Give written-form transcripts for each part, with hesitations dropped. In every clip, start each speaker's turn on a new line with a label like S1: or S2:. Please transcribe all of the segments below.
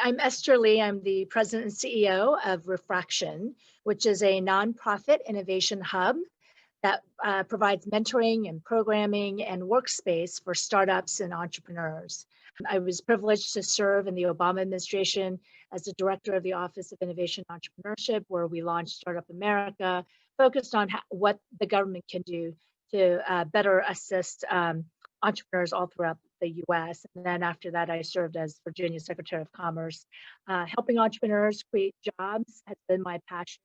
S1: I'm Esther Lee. I'm the president and CEO of Refraction, which is a nonprofit innovation hub that provides mentoring and programming and workspace for startups and entrepreneurs. I was privileged to serve in the Obama administration as the director of the Office of Innovation and Entrepreneurship, where we launched Startup America, focused on what the government can do to better assist entrepreneurs all throughout the US. And then after that, I served as Virginia Secretary of Commerce. Helping entrepreneurs create jobs has been my passion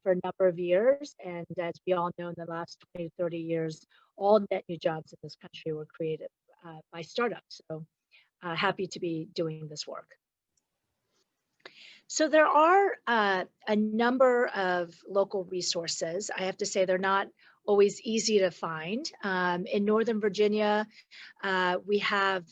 S1: for a number of years. And as we all know, in the last 20 to 30 years, all net new jobs in this country were created by startups. So happy to be doing this work. So there are a number of local resources. I have to say they're not always easy to find. In Northern Virginia, we have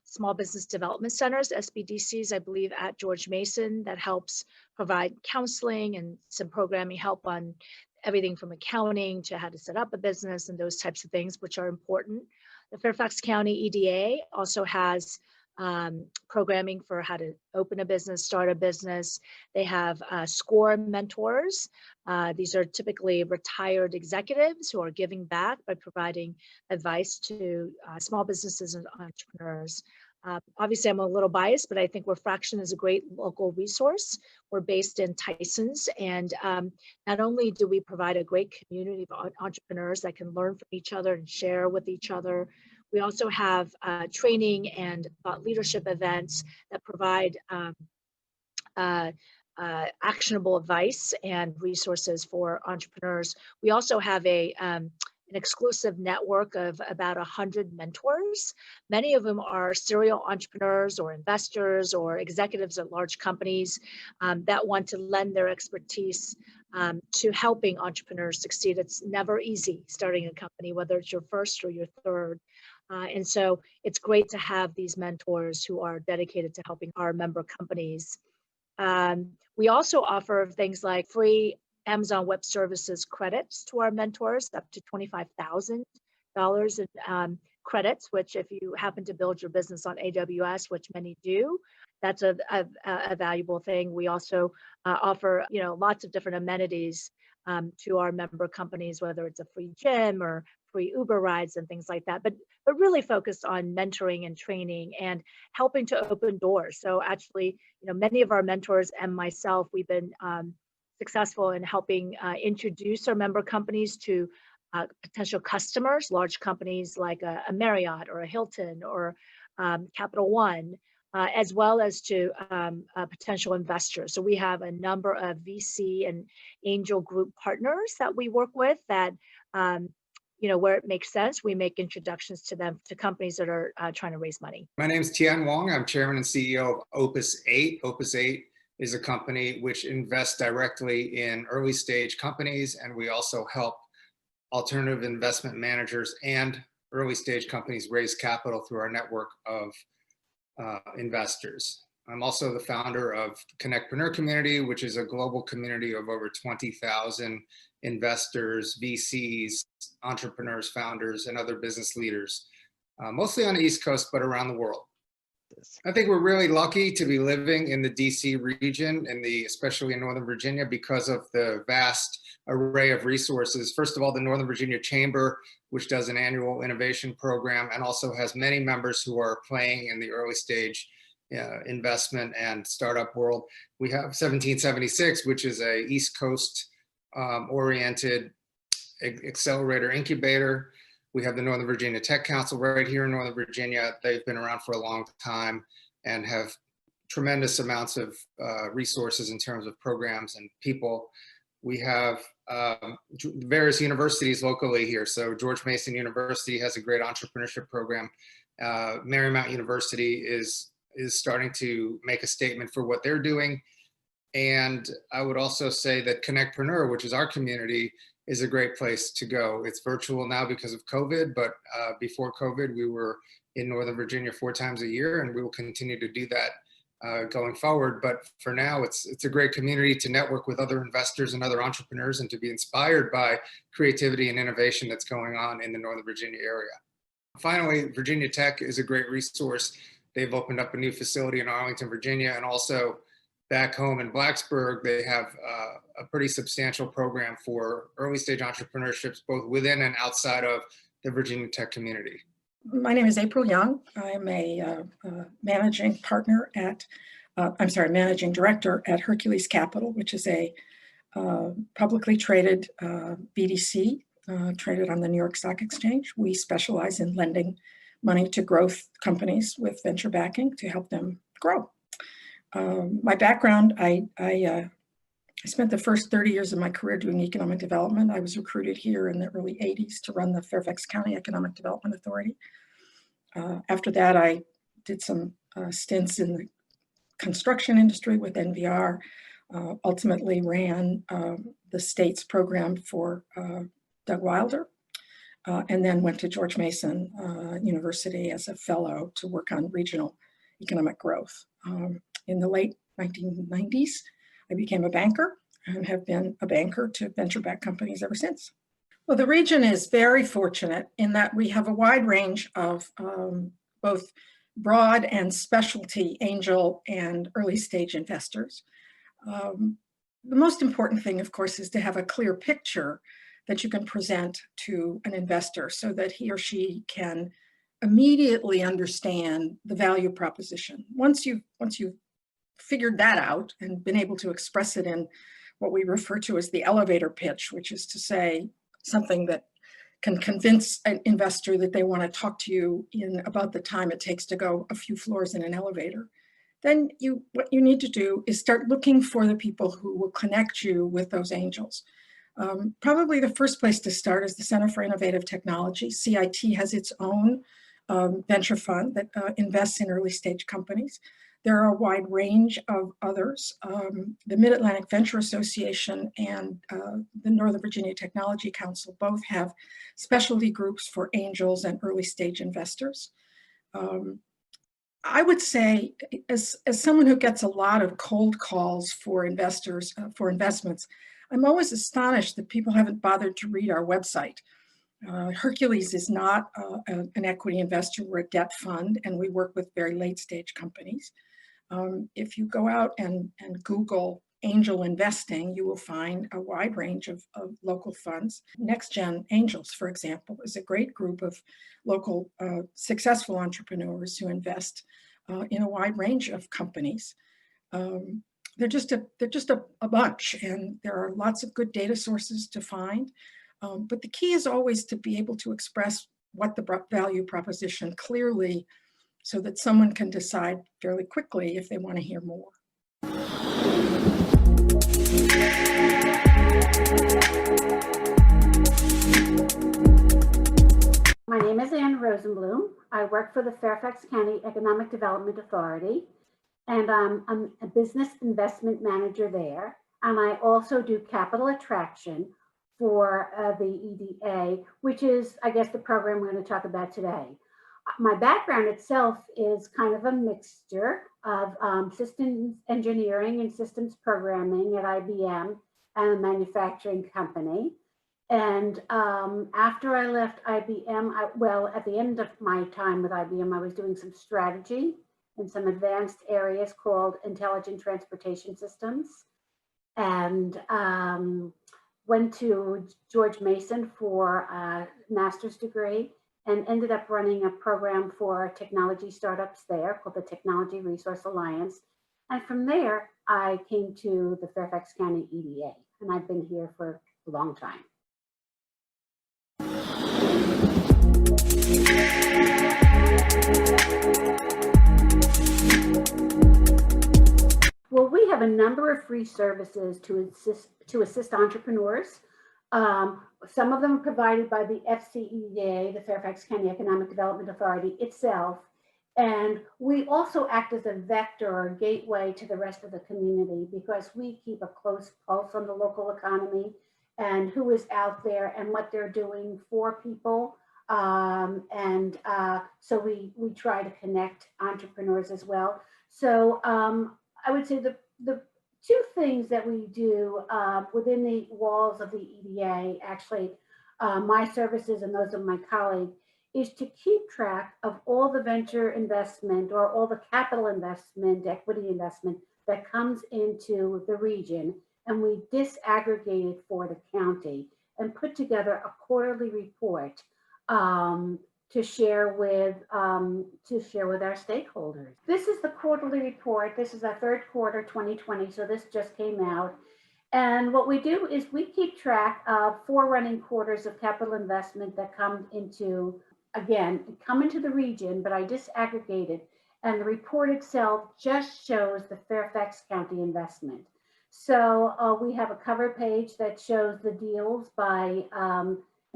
S1: small business development centers, SBDCs, I believe, at George Mason that helps provide counseling and some programming help on everything from accounting to how to set up a business and those types of things, which are important. The Fairfax County EDA also has programming for how to open a business, start a business. They have SCORE mentors. These are typically retired executives who are giving back by providing advice to small businesses and entrepreneurs. Obviously, I'm a little biased, but I think Refraction is a great local resource. We're based in Tysons, and not only do we provide a great community of entrepreneurs that can learn from each other and share with each other, we also have training and thought leadership events that provide actionable advice and resources for entrepreneurs. We also have an exclusive network of about 100 mentors. Many of them are serial entrepreneurs or investors or executives at large companies that want to lend their expertise to helping entrepreneurs succeed. It's never easy starting a company, whether it's your first or your third. And so it's great to have these mentors who are dedicated to helping our member companies. We also offer things like free Amazon Web Services credits to our mentors, up to $25,000 in credits, which if you happen to build your business on AWS, which many do, that's a valuable thing. We also offer, lots of different amenities to our member companies, whether it's a free gym or free Uber rides and things like that, but really focused on mentoring and training and helping to open doors. So actually, many of our mentors and myself, we've been successful in helping introduce our member companies to potential customers, large companies like a Marriott or a Hilton or Capital One, as well as to potential investors. So we have a number of VC and angel group partners that we work with that, where it makes sense, we make introductions to them, to companies that are trying to raise money.
S2: My name is Tian Wong. I'm chairman and CEO of Opus 8. Opus 8 is a company which invests directly in early stage companies, and we also help alternative investment managers and early stage companies raise capital through our network of investors. I'm also the founder of Connectpreneur Community, which is a global community of over 20,000 investors, VCs, entrepreneurs, founders, and other business leaders, mostly on the East Coast, but around the world. I think we're really lucky to be living in the DC region, especially in Northern Virginia, because of the vast array of resources. First of all, the Northern Virginia Chamber, which does an annual innovation program and also has many members who are playing in the early stage investment and startup world. We have 1776, which is a East Coast oriented accelerator incubator. We have the Northern Virginia Tech Council right here in Northern Virginia. They've been around for a long time and have tremendous amounts of resources in terms of programs and people. We have various universities locally here. So George Mason University has a great entrepreneurship program. Marymount University is starting to make a statement for what they're doing. And I would also say that Connectpreneur, which is our community, is a great place to go. It's virtual now because of COVID, but before COVID, we were in Northern Virginia 4 times a year, and we will continue to do that going forward. But for now, it's a great community to network with other investors and other entrepreneurs and to be inspired by creativity and innovation that's going on in the Northern Virginia area. Finally, Virginia Tech is a great resource they've opened up a new facility in Arlington, Virginia, and also back home in Blacksburg, they have a pretty substantial program for early stage entrepreneurships, both within and outside of the Virginia Tech community.
S3: My name is April Young. I'm a managing partner at, managing director at Hercules Capital, which is a publicly traded BDC traded on the New York Stock Exchange. We specialize in lending money to growth companies with venture backing to help them grow. My background, I spent the first 30 years of my career doing economic development. I was recruited here in the early 80s to run the Fairfax County Economic Development Authority. After that, I did some stints in the construction industry with NVR, ultimately ran the state's program for Doug Wilder, and then went to George Mason University as a fellow to work on regional economic growth. In the late 1990s, I became a banker and have been a banker to venture-backed companies ever since. Well, the region is very fortunate in that we have a wide range of both broad and specialty angel and early stage investors. The most important thing, of course, is to have a clear picture that you can present to an investor so that he or she can immediately understand the value proposition. Once you've figured that out and been able to express it in what we refer to as the elevator pitch, which is to say something that can convince an investor that they want to talk to you in about the time it takes to go a few floors in an elevator, then what you need to do is start looking for the people who will connect you with those angels. Probably the first place to start is the Center for Innovative Technology. CIT has its own venture fund that invests in early stage companies. There are a wide range of others. The Mid-Atlantic Venture Association and the Northern Virginia Technology Council both have specialty groups for angels and early stage investors. I would say, as someone who gets a lot of cold calls for investors, for investments, I'm always astonished that people haven't bothered to read our website. Hercules is not an equity investor, we're a debt fund, and we work with very late stage companies. If you go out and Google angel investing, you will find a wide range of local funds. Next Gen Angels, for example, is a great group of local successful entrepreneurs who invest in a wide range of companies. They're just a bunch, and there are lots of good data sources to find. But the key is always to be able to express what the value proposition clearly so that someone can decide fairly quickly if they want to hear more.
S4: My name is Ann Rosenblum. I work for the Fairfax County Economic Development Authority, and I'm a business investment manager there. And I also do capital attraction for the EDA, which is, I guess, the program we're going to talk about today. My background itself is kind of a mixture of systems engineering and systems programming at IBM and a manufacturing company. And after I left IBM, at the end of my time with IBM, I was doing some strategy in some advanced areas called intelligent transportation systems, and went to George Mason for a master's degree, and ended up running a program for technology startups there called the Technology Resource Alliance. And from there, I came to the Fairfax County EDA, and I've been here for a long time. Well, we have a number of free services to assist entrepreneurs. Some of them are provided by the FCEDA, the Fairfax County Economic Development Authority itself. And we also act as a vector or gateway to the rest of the community because we keep a close pulse on the local economy and who is out there and what they're doing for people. So we try to connect entrepreneurs as well. So I would say the two things that we do within the walls of the EDA, actually, my services and those of my colleague, is to keep track of all the venture investment or all the capital investment, equity investment that comes into the region, and we disaggregate it for the county and put together a quarterly report to share with our stakeholders. This is the quarterly report. This is our third quarter 2020, so this just came out. And what we do is we keep track of 4 running quarters of capital investment that come into the region, but I disaggregate it. And the report itself just shows the Fairfax County investment. So we have a cover page that shows the deals by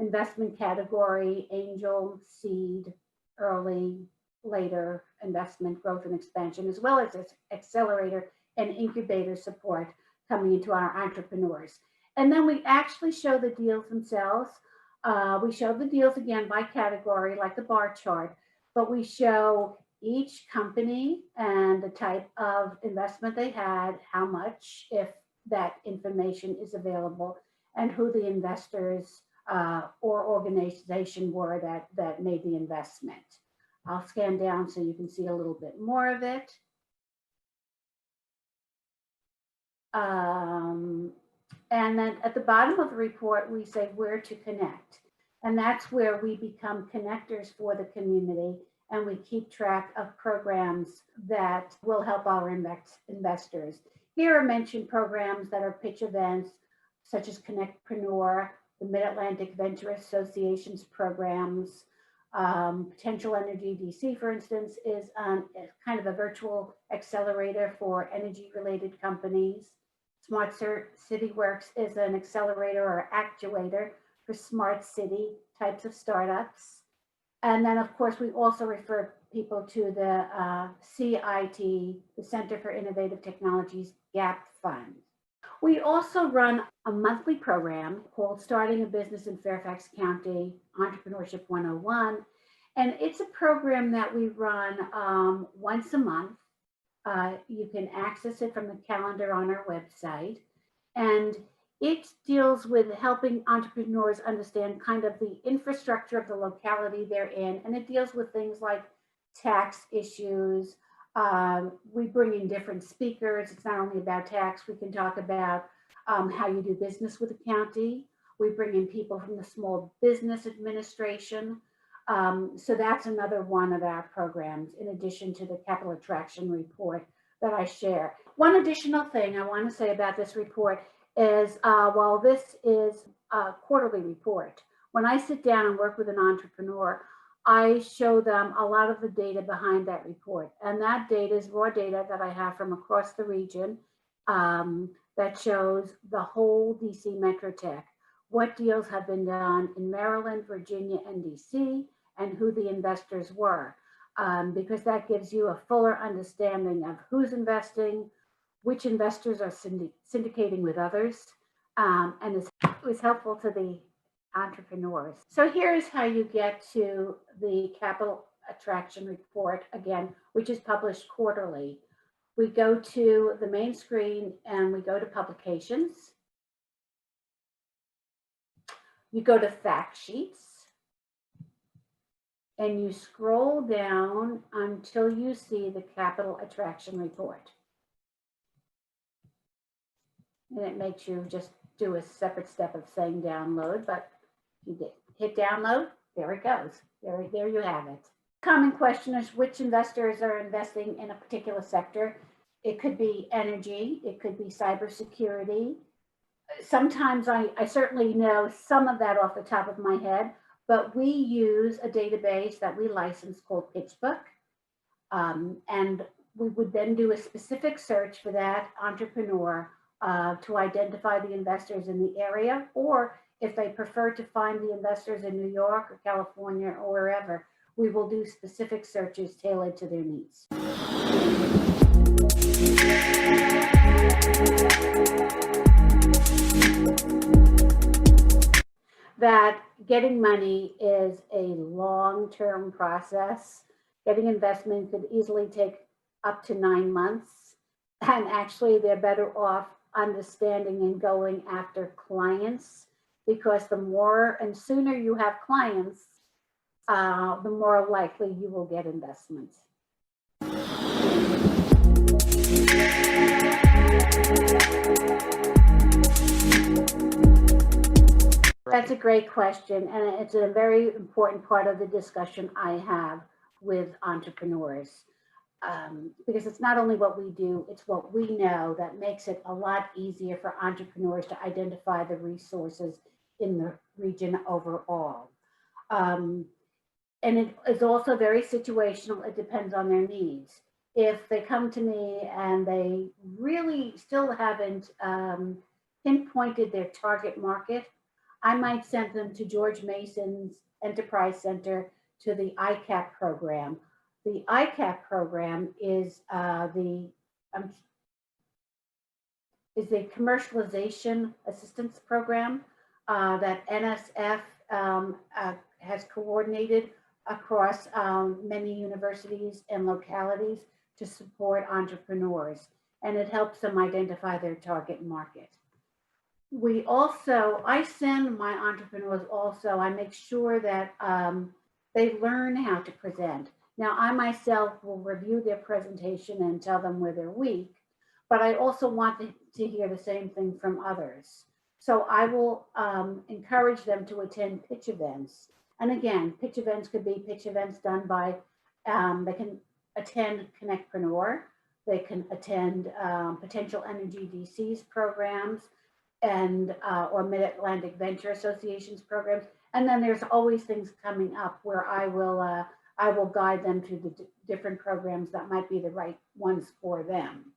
S4: investment category: angel, seed, early, later, investment, growth and expansion, as well as accelerator and incubator support coming into our entrepreneurs. And then we actually show the deals themselves. We show the deals again by category, like the bar chart, but we show each company and the type of investment they had, how much, if that information is available, and who the investors or organization were that made the investment. I'll scan down so you can see a little bit more of it. And then at the bottom of the report, we say where to connect. And that's where we become connectors for the community, and we keep track of programs that will help our investors. Here are mentioned programs that are pitch events, such as Connectpreneur, the Mid-Atlantic Venture Association's programs. Potential Energy DC, for instance, is kind of a virtual accelerator for energy-related companies. Smart City Works is an accelerator or actuator for smart city types of startups. And then, of course, we also refer people to the CIT, the Center for Innovative Technologies GAP Fund. We also run a monthly program called Starting a Business in Fairfax County, Entrepreneurship 101. And it's a program that we run once a month. You can access it from the calendar on our website. And it deals with helping entrepreneurs understand kind of the infrastructure of the locality they're in. And it deals with things like tax issues. We bring in different speakers. It's not only about tax. We can talk about how you do business with the county. We bring in people from the Small Business Administration. So that's another one of our programs, in addition to the capital attraction report that I share. One additional thing I want to say about this report is while this is a quarterly report, when I sit down and work with an entrepreneur, I show them a lot of the data behind that report. And that data is raw data that I have from across the region that shows the whole DC Metro Tech, what deals have been done in Maryland, Virginia, and DC, and who the investors were, because that gives you a fuller understanding of who's investing, which investors are syndicating with others, and it was helpful to the entrepreneurs. So here's how you get to the capital attraction report, again, which is published quarterly. We go to the main screen and we go to publications. You go to fact sheets and you scroll down until you see the capital attraction report. And it makes you just do a separate step of saying download, but you did hit download, there it goes. There you have it. Common question is which investors are investing in a particular sector. It could be energy, it could be cybersecurity. Sometimes I certainly know some of that off the top of my head, but we use a database that we license called PitchBook. And we would then do a specific search for that entrepreneur to identify the investors in the area, or if they prefer to find the investors in New York or California or wherever, we will do specific searches tailored to their needs. That getting money is a long-term process. Getting investment could easily take up to 9 months. And actually, they're better off understanding and going after clients, because the more and sooner you have clients, the more likely you will get investments. That's a great question, and it's a very important part of the discussion I have with entrepreneurs. Because it's not only what we do, it's what we know that makes it a lot easier for entrepreneurs to identify the resources in the region overall. And it is also very situational. It depends on their needs. If they come to me and they really still haven't pinpointed their target market, I might send them to George Mason's Enterprise Center to the ICAP program. The ICAP program is the commercialization assistance program that NSF has coordinated across many universities and localities to support entrepreneurs, and it helps them identify their target market. I send my entrepreneurs also, I make sure that they learn how to present. Now, I myself will review their presentation and tell them where they're weak, but I also want to hear the same thing from others. So I will encourage them to attend pitch events. And again, pitch events could be pitch events done by, they can attend Connectpreneur, they can attend Potential Energy VCs programs, and or Mid-Atlantic Venture Associations programs. And then there's always things coming up where I will guide them to the different programs that might be the right ones for them.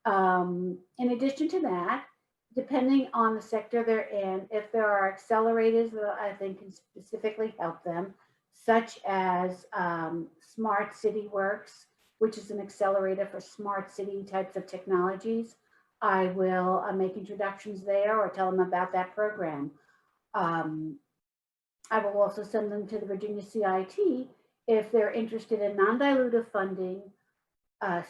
S4: In addition to that, depending on the sector they're in, if there are accelerators that I think can specifically help them, such as Smart City Works, which is an accelerator for smart city types of technologies, I will make introductions there or tell them about that program. I will also send them to the Virginia CIT if they're interested in non-dilutive funding,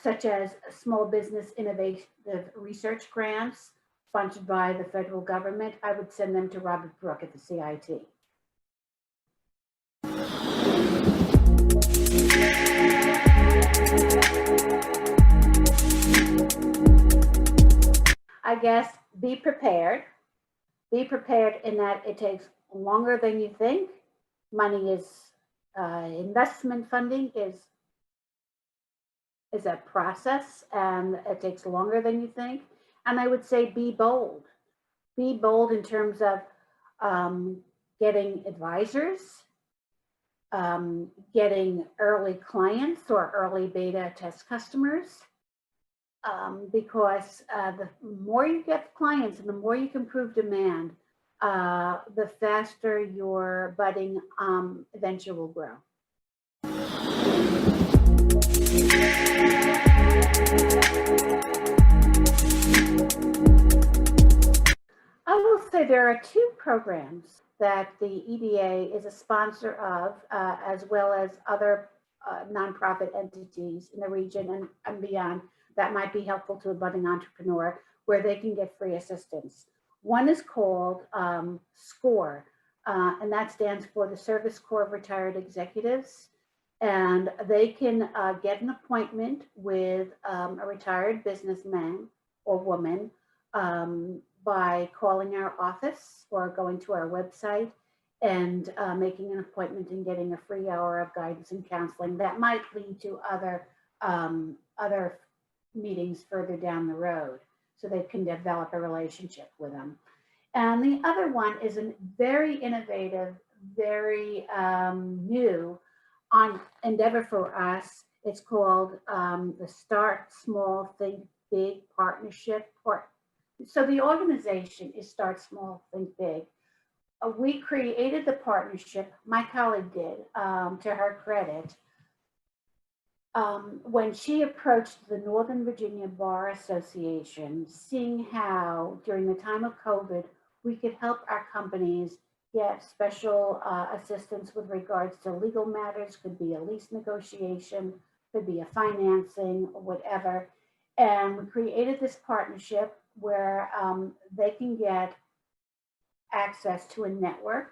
S4: such as small business innovative research grants sponsored by the federal government. I would send them to Robert Brook at the CIT. I guess be prepared. Be prepared in that it takes longer than you think. Money is, investment funding is a process, and it takes longer than you think. And I would say be bold. Be bold in terms of getting advisors, getting early clients or early beta test customers. Because the more you get clients and the more you can prove demand, the faster your budding venture will grow. I will say there are two programs that the EDA is a sponsor of, as well as other nonprofit entities in the region and beyond, that might be helpful to a budding entrepreneur, where they can get free assistance. One is called SCORE, and that stands for the Service Corps of Retired Executives. And they can get an appointment with a retired businessman or woman by calling our office or going to our website and making an appointment and getting a free hour of guidance and counseling. That might lead to other meetings further down the road, so they can develop a relationship with them. And the other one is a very innovative, very new endeavor for us. It's called the Start Small, Think Big Partnership. So the organization is Start Small, Think Big. We created the partnership, my colleague did, to her credit, when she approached the Northern Virginia Bar Association, seeing how during the time of COVID, we could help our companies get special assistance with regards to legal matters, could be a lease negotiation, could be a financing, or whatever. And we created this partnership where they can get access to a network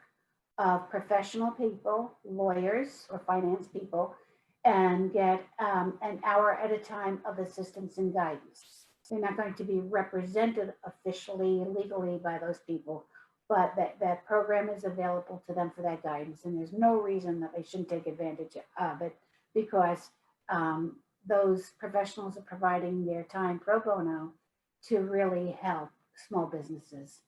S4: of professional people, lawyers or finance people, and get an hour at a time of assistance and guidance. They're not going to be represented officially, legally by those people, but that program is available to them for that guidance. And there's no reason that they shouldn't take advantage of it, because those professionals are providing their time pro bono to really help small businesses.